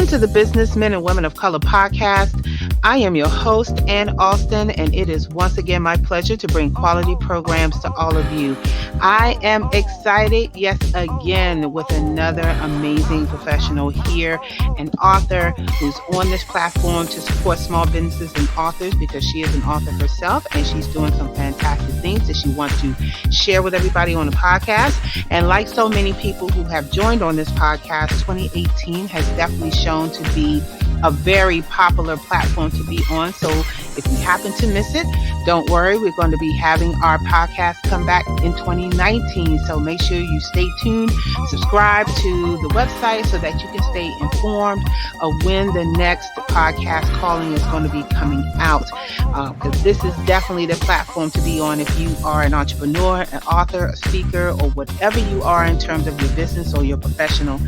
to the Businessmen and Women of Color podcast. I am your host, Ann Alston, and it is once again my pleasure to bring quality programs to all of you. I am excited, yes, again, with another amazing professional here, an author who's on this platform to support small businesses and authors because she is an author herself and she's doing some fantastic things that she wants to share with everybody on the podcast. And like so many people who have joined on this podcast, 2018 has definitely shown to be a very popular platform to be on. So if you happen to miss it, don't worry. We're going to be having our podcast come back in 2019. So make sure you stay tuned, subscribe to the website so that you can stay informed of when the next podcast calling is going to be coming out. Because this is definitely the platform to be on if you are an entrepreneur, an author, a speaker, or whatever you are in terms of your business or your professional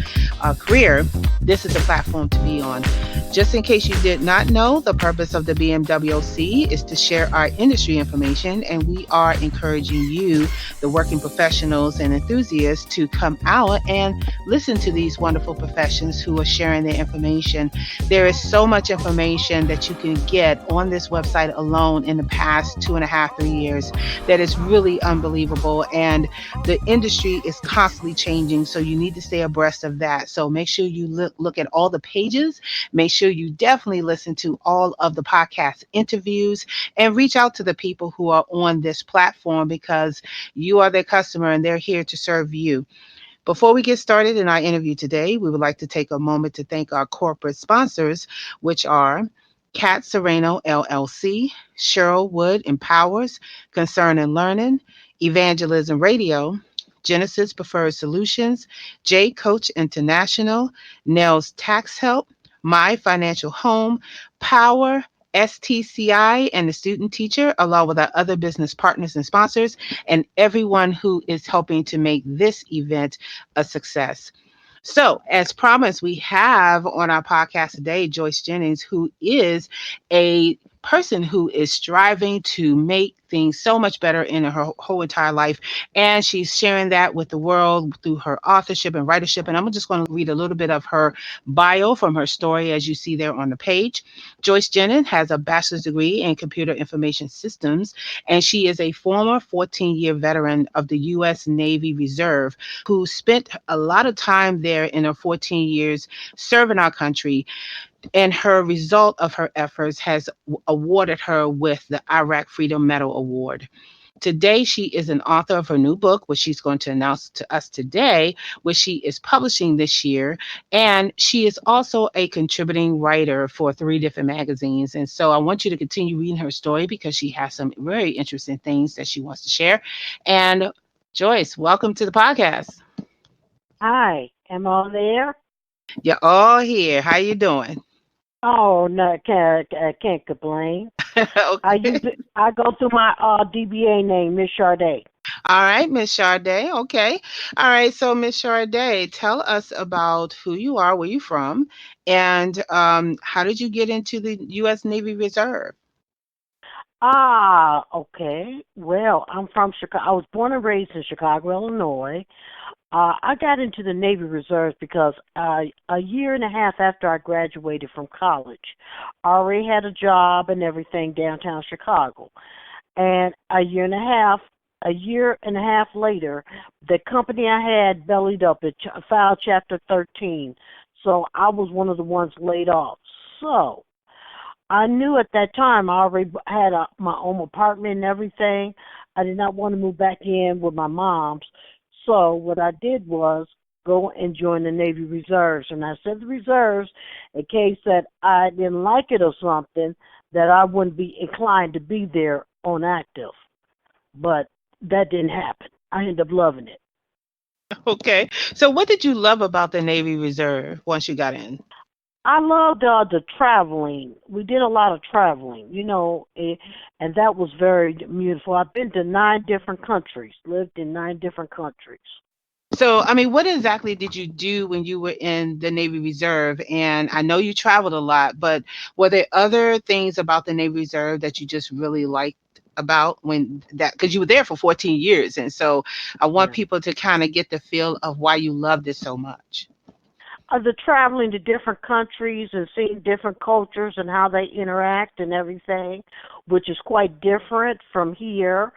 career. This is the platform to be on. Just in case you did not know, the purpose of the BMWC is to share our industry information, and we are encouraging you, the working professionals and enthusiasts, to come out and listen to these wonderful professions who are sharing their information. There is so much information that you can get on this website alone in the past 2.5, 3 years that is really unbelievable, and the industry is constantly changing, so you need to stay abreast of that. So make sure you look at all the pages. Make sure you definitely listen to all of the podcast interviews and reach out to the people who are on this platform because you are their customer and they're here to serve you. Before we get started in our interview today, we would like to take a moment to thank our corporate sponsors, which are Kat Serrano, LLC, Cheryl Wood Empowers, Concern and Learning, Evangelism Radio, Genesis Preferred Solutions, J Coach International, Nels Tax Help, My Financial Home, Power, STCI, and the Student Teacher, along with our other business partners and sponsors, and everyone who is helping to make this event a success. So, as promised, we have on our podcast today Joyce Jennings, who is a person who is striving to make things so much better in her whole entire life. And she's sharing that with the world through her authorship and writership. And I'm just going to read a little bit of her bio from her story as you see there on the page. Joyce Jennings has a bachelor's degree in computer information systems, and she is a former 14-year veteran of the U.S. Navy Reserve who spent a lot of time there in her 14 years serving our country. And her result of her efforts has awarded her with the Iraq Freedom Medal Award. Today, she is an author of her new book, which she's going to announce to us today, which she is publishing this year. And she is also a contributing writer for 3 different magazines. And so I want you to continue reading her story because she has some very interesting things that she wants to share. And Joyce, welcome to the podcast. Hi, am I on there? You're all here. How you doing? Oh no, can't complain. Okay. I go through my DBA name, Miss Charde. All right, Miss Charde. Okay. All right. So, Miss Charde, tell us about who you are, where you're from, and how did you get into the U.S. Navy Reserve? Okay. Well, I'm from Chicago. I was born and raised in Chicago, Illinois. I got into the Navy Reserves because a year and a half after I graduated from college, I already had a job and everything downtown Chicago. And a year and a half later, the company I had bellied up. It filed Chapter 13. So I was one of the ones laid off. So I knew at that time I already had my own apartment and everything. I did not want to move back in with my mom's. So what I did was go and join the Navy Reserves. And I said the Reserves in case that I didn't like it or something, that I wouldn't be inclined to be there on active. But that didn't happen. I ended up loving it. Okay. So, what did you love about the Navy Reserve once you got in? I loved the traveling. We did a lot of traveling, and that was very beautiful. I've been to 9 different countries, lived in 9 different countries. So, I mean, what exactly did you do when you were in the Navy Reserve? And I know you traveled a lot, but were there other things about the Navy Reserve that you just really liked about when that, because you were there for 14 years. And so I want Yeah. people to kind of get the feel of why you loved it so much. The traveling to different countries and seeing different cultures and how they interact and everything, which is quite different from here.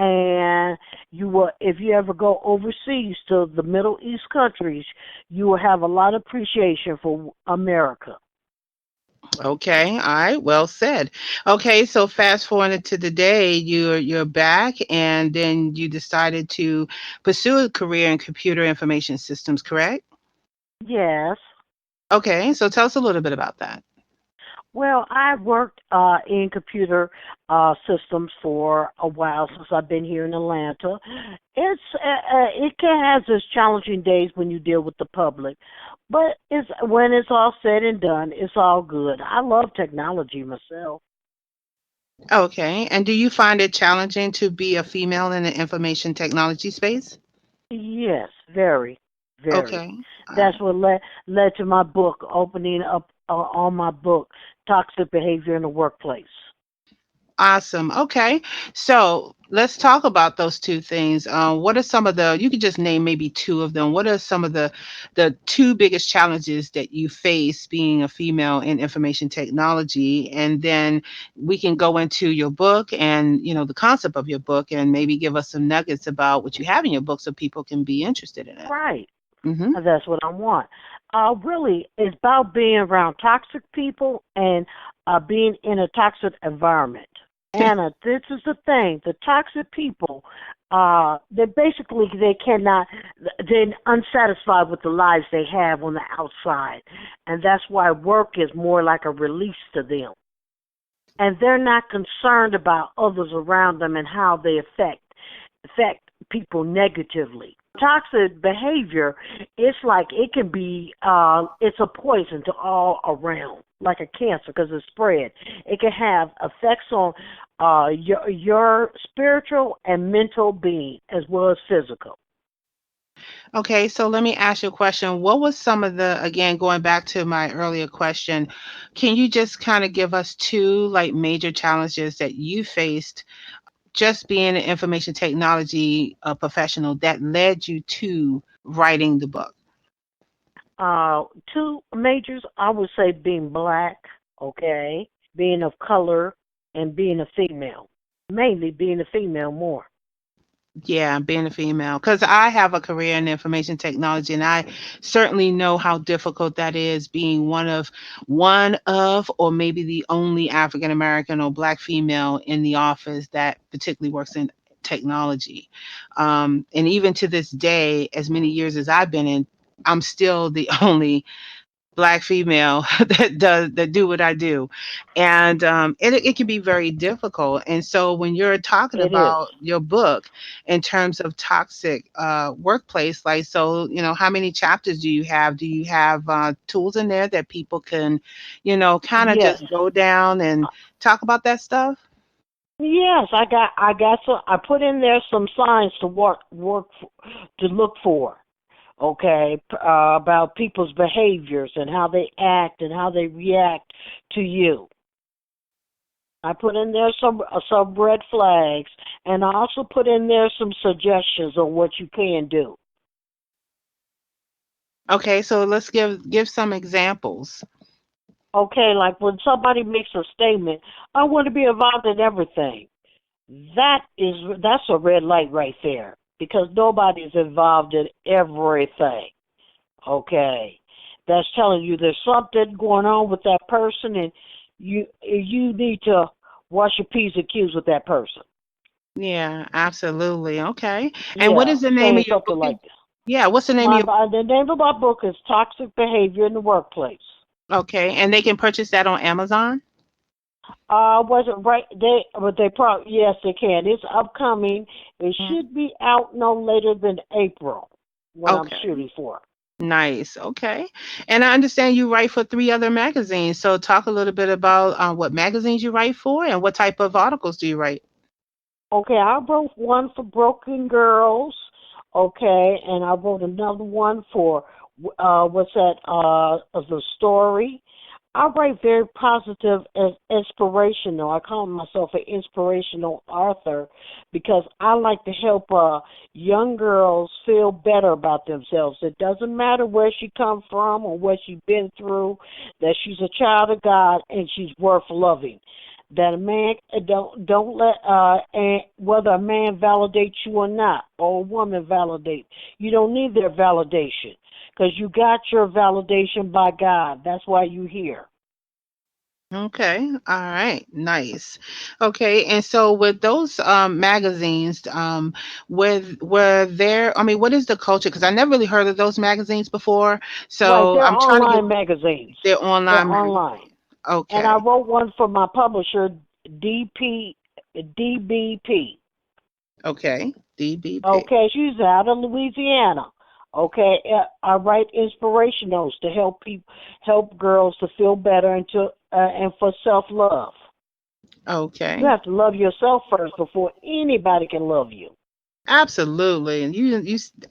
And you will, if you ever go overseas to the Middle East countries, you will have a lot of appreciation for America. Okay, all right, well said. Okay, so fast forward to the day, you're back, and then you decided to pursue a career in computer information systems, correct? Yes. Okay, so tell us a little bit about that. Well, I've worked in computer systems for a while since I've been here in Atlanta. It can have its challenging days when you deal with the public, but it's when it's all said and done, it's all good. I love technology myself. Okay, and do you find it challenging to be a female in the information technology space? Yes, very, very. Okay, all That's right. what led to my book opening up on my book, Toxic Behavior in the Workplace. Awesome. Okay. So let's talk about those two things. What are some of you could just name maybe two of them. What are some of the two biggest challenges that you face being a female in information technology? And then we can go into your book and, the concept of your book and maybe give us some nuggets about what you have in your book so people can be interested in it. Right. Mm-hmm. That's what I want. Really, it's about being around toxic people and being in a toxic environment. Anna, this is the thing. The toxic people, they cannot, they're unsatisfied with the lives they have on the outside. And that's why work is more like a release to them. And they're not concerned about others around them and how they affect people negatively. Toxic behavior, it's like it can be, it's a poison to all around, like a cancer because it's spread. It can have effects on your spiritual and mental being as well as physical. Okay, so let me ask you a question. What was some of again, going back to my earlier question, can you just kind of give us two like major challenges that you faced just being an information technology professional that led you to writing the book? Two majors, I would say being black, okay, being of color, and being a female. Mainly being a female more. Yeah, being a female, because I have a career in information technology, and I certainly know how difficult that is being one of, or maybe the only African American or Black female in the office that particularly works in technology. And even to this day, as many years as I've been in, I'm still the only Black female that do what I do, and it can be very difficult. And so when you're talking It is. about your book in terms of toxic workplace, like so, how many chapters do you have? Do you have tools in there that people can, kind of Yes. just go down and talk about that stuff? Yes, I got some. I put in there some signs to to look for. Okay, about people's behaviors and how they act and how they react to you. I put in there some red flags, and I also put in there some suggestions on what you can do. Okay, so let's give some examples. Okay, like when somebody makes a statement, I want to be involved in everything. That's a red light right there because nobody is involved in everything. Okay, that's telling you there's something going on with that person, and you need to wash your p's and q's with that person. Yeah, absolutely. Okay, and what Yeah, is the name saying of your something book? like that. Yeah, what's the name of your The name of my book is Toxic Behavior in the Workplace. Okay, and they can purchase that on Amazon? Wasn't right. They probably yes they can. It's upcoming. It Mm. should be out no later than April. What I'm Okay, shooting for. nice. Okay. And I understand you write for three other magazines. So talk a little bit about what magazines you write for and what type of articles do you write? Okay, I wrote one for Broken Girls. Okay, and I wrote another one for what's that? The story. I write very positive and inspirational. I call myself an inspirational author because I like to help young girls feel better about themselves. It doesn't matter where she come from or what she's been through, that she's a child of God and she's worth loving. That a man don't let and whether a man validates you or not, or a woman validates you, don't need their validation because you got your validation by God. That's why you here. Okay. All right. Nice. Okay. And so with those magazines, were there, I mean, what is the culture? Because I never really heard of those magazines before. Right, So they're I'm trying to get online magazines. their They're online online. magazine. And I Okay. wrote one for my publisher, DP, DBP. Okay. DBP. Okay, she's out of Louisiana. Okay, I write inspirationals to help people, help girls to feel better and for self love. You Okay. have to love yourself first before anybody can love you. Absolutely. And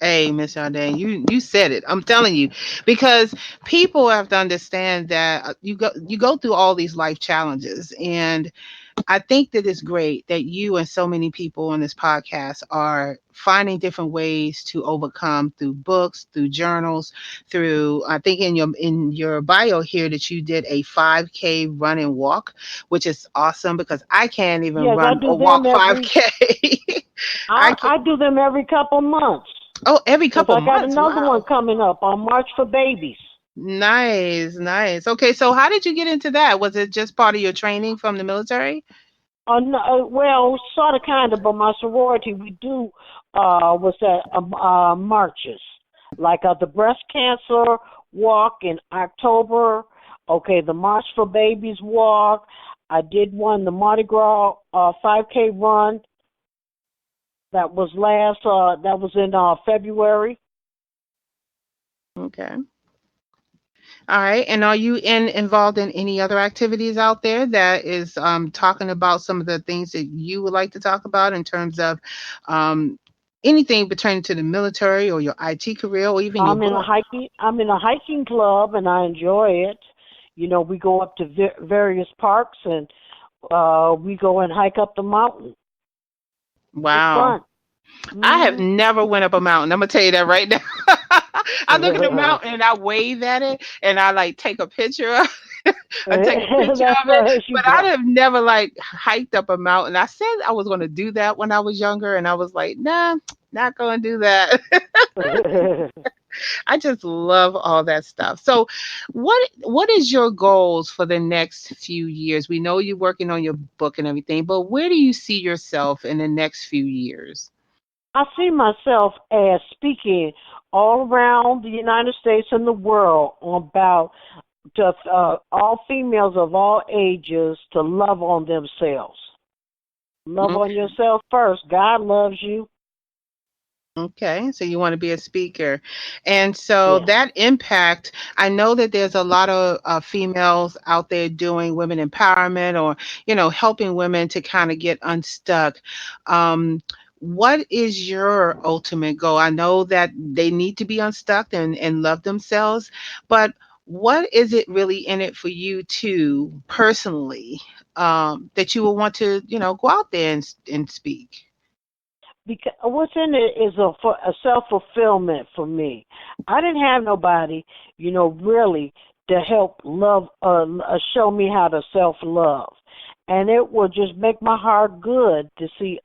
hey, Miss Sade, you said it. I'm telling you, because people have to understand that you go through all these life challenges, and I think that it's great that you and so many people on this podcast are finding different ways to overcome through books, through journals, through I think in your bio here that you did a 5K run and walk, which is awesome because I can't even Yes, I run do or them walk every. 5K. I can I do them every couple months Oh, every because couple I got months. another one Wow. coming up on March for Babies. Nice, nice. Okay, so how did you get into that? Was it just part of your training from the military? No, well, sort of, kind of, but my sorority, we do, what's that, marches. Like the breast cancer walk in October. Okay, the March for Babies walk. I did one, the Mardi Gras 5K run. That was in February. Okay. All right. And are you involved in any other activities out there that is talking about some of the things that you would like to talk about in terms of um, anything pertaining to the military or your IT career or even your book? I'm in a hiking club and I enjoy it. You know, we go up to various parks and we go and hike up the mountain. It's Wow. fun. I have Mhm. never went up a mountain. I'm gonna tell you that right now. I look at the mountain and I wave at it and I like take a picture of I take a picture That's of it, right. She but does. I have never like hiked up a mountain. I said I was gonna do that when I was younger, and I was like, nah, not gonna do that. I just love all that stuff. So, what is your goals for the next few years? We know you're working on your book and everything, but where do you see yourself in the next few years? I see myself as speaking all around the United States and the world about just all females of all ages to love on themselves. Love on Okay. yourself first. God loves you. Okay, so you want to be a speaker. And so Yes. that impact, I know that there's a lot of females out there doing women empowerment or, helping women to kind of get unstuck. Um, what is your ultimate goal? I know that they need to be unstuck and love themselves, but what is it really in it for you too, personally, that you will want to, go out there and speak? Because what's in it is a self fulfillment for me. I didn't have nobody, really to help love, show me how to self love, and it will just make my heart good to see.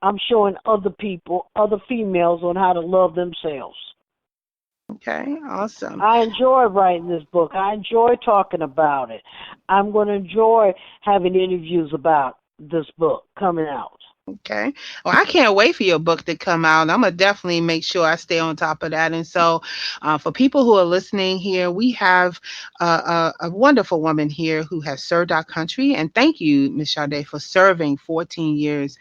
I'm showing other people, other females, on how to love themselves. Okay, awesome. I enjoy writing this book. I enjoy talking about it. I'm going to enjoy having interviews about this book coming out. Okay. Well, I can't wait for your book to come out. I'm gonna definitely make sure I stay on top of that. And so, for people who are listening here, we have a wonderful woman here who has served our country. And thank you, Ms. Charde, for serving 14 years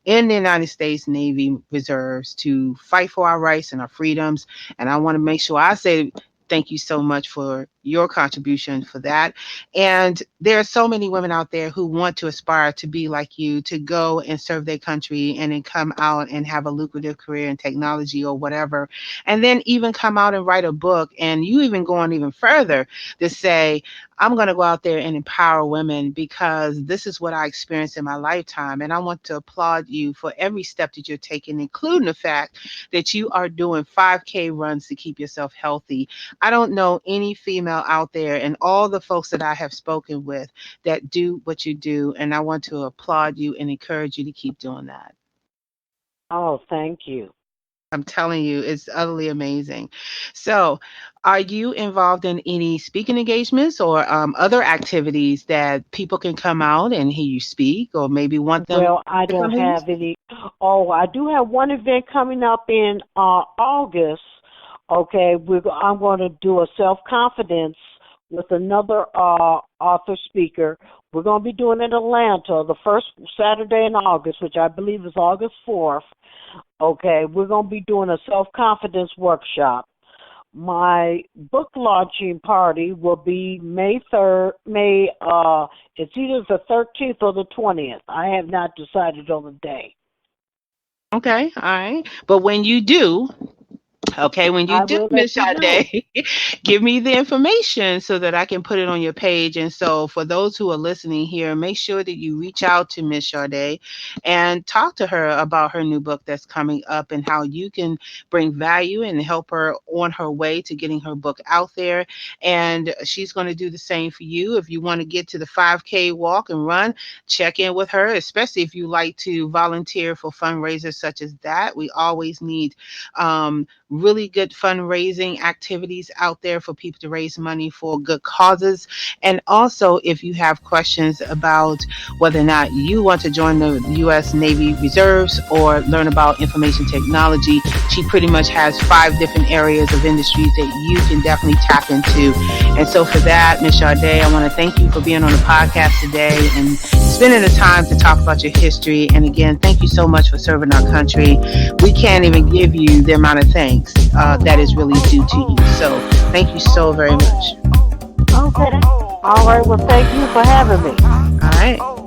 in the United States Navy Reserves to fight for our rights and our freedoms. And I want to make sure I say thank you so much for your contribution for that. And there are so many women out there who want to aspire to be like you, to go and serve their country and then come out and have a lucrative career in technology or whatever. And then even come out and write a book. And you even go on even further to say, I'm going to go out there and empower women because this is what I experienced in my lifetime. And I want to applaud you for every step that you're taking, including the fact that you are doing 5K runs to keep yourself healthy. I don't know any female out there and all the folks that I have spoken with that do what you do. And I want to applaud you and encourage you to keep doing that. Oh, thank you. I'm telling you, it's utterly amazing. So, are you involved in any speaking engagements or other activities that people can come out and hear you speak, or maybe want them Well, I to don't come hear you have speak? any. Oh, I do have one event coming up in August. Okay, I'm going to do a self confidence with another author speaker. We're going to be doing it in Atlanta the first Saturday in August, which I believe is August 4th. Okay, we're going to be doing a self confidence workshop. My book launching party will be May 3rd. It's either the 13th or the 20th. I have not decided on the day. Okay, all right. But when you do, okay, when you I do, will let Miss you know. Sade, give me the information so that I can put it on your page. And so, for those who are listening here, make sure that you reach out to Miss Sade and talk to her about her new book that's coming up and how you can bring value and help her on her way to getting her book out there. And she's going to do the same for you. If you want to get to the 5K walk and run, check in with her, especially if you like to volunteer for fundraisers such as that. We always need really good fundraising activities out there for people to raise money for good causes. And also, if you have questions about whether or not you want to join the U.S. Navy Reserves or learn about information technology, she pretty much has 5 different areas of industries that you can definitely tap into. And so, for that, Ms. Charde, I want to thank you for being on the podcast today and spending the time to talk about your history. And again, thank you so much for serving our country. We can't even give you the amount of thanks that is really due to you. So thank you so very much. Okay. All right. Well, thank you for having me. All right.